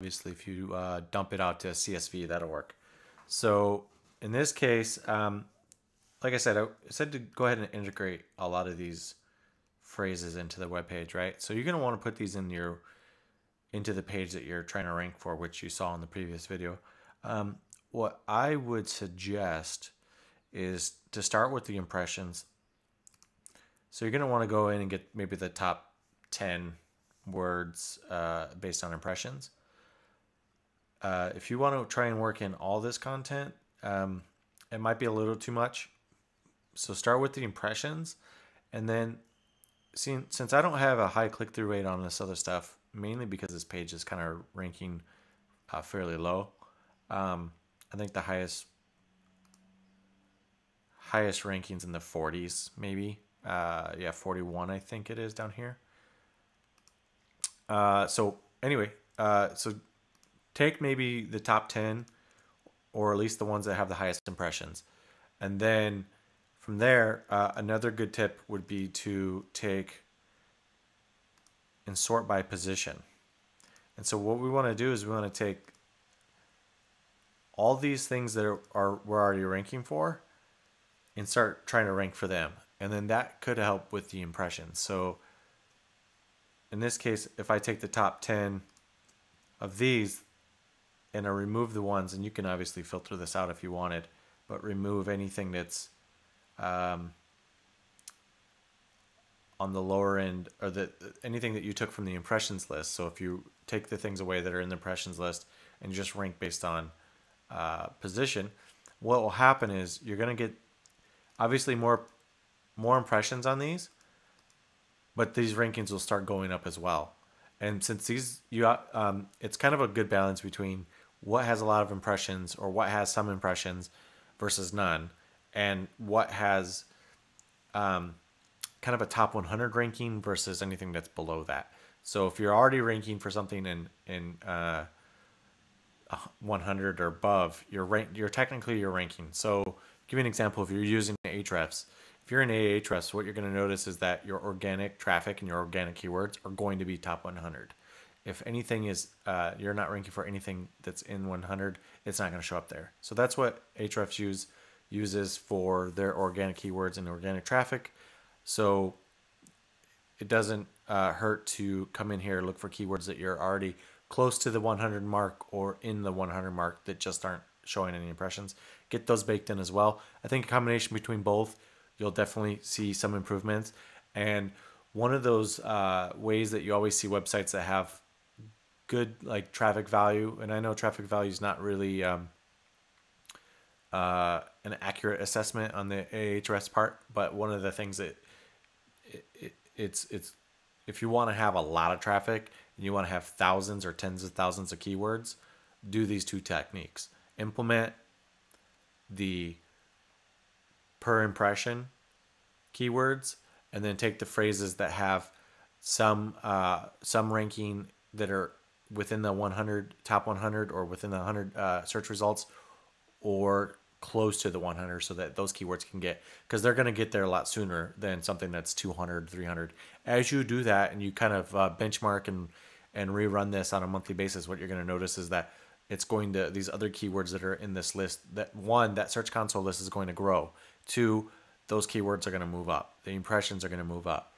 obviously if you dump it out to CSV, that'll work. So in this case, like I said to go ahead and integrate a lot of these phrases into the web page, right? So you're going to want to put these into the page that you're trying to rank for, which you saw in the previous video. What I would suggest is to start with the impressions. So you're going to want to go in and get maybe the top 10 words based on impressions. If you want to try and work in all this content, it might be a little too much. So start with the impressions, and then since I don't have a high click-through rate on this other stuff, mainly because this page is kind of ranking fairly low. I think the highest rankings in the 40s, maybe. Yeah, 41 I think it is down here. So anyway, so take maybe the top 10, or at least the ones that have the highest impressions, and then from there, another good tip would be to take and sort by position. And so what we want to do is we want to take all these things that we're already ranking for and start trying to rank for them. And then that could help with the impressions. So in this case, if I take the top 10 of these and I remove the ones, and you can obviously filter this out if you wanted, but remove anything that's on the lower end, or anything that you took from the impressions list. So if you take the things away that are in the impressions list and you just rank based on position, what will happen is you're going to get obviously more impressions on these, but these rankings will start going up as well. And since these it's kind of a good balance between what has a lot of impressions or what has some impressions versus none, and what has kind of a top 100 ranking versus anything that's below that. So if you're already ranking for something in 100 or above, you're technically ranking. So give you an example. If you're using Ahrefs, if you're in Ahrefs, what you're going to notice is that your organic traffic and your organic keywords are going to be top 100. If anything is you're not ranking for anything that's in 100, it's not going to show up there. So that's what Ahrefs uses for their organic keywords and organic traffic. So it doesn't hurt to come in here, look for keywords that you're already close to the 100 mark or in the 100 mark that just aren't showing any impressions. Get those baked in as well. I think a combination between both, you'll definitely see some improvements. And one of those ways that you always see websites that have good like traffic value, and I know traffic value is not really an accurate assessment on the Ahrefs part, but one of the things that it's if you want to have a lot of traffic and you want to have thousands or tens of thousands of keywords, do these two techniques. Implement the per impression keywords, and then take the phrases that have some ranking that are within the 100 top 100 or within the 100 search results, or close to the 100, so that those keywords can get, because they're going to get there a lot sooner than something that's 200, 300. As you do that and you kind of benchmark and rerun this on a monthly basis, what you're going to notice is that it's going to, these other keywords that are in this list, that one, that Search Console list is going to grow. Two, those keywords are going to move up. The impressions are going to move up.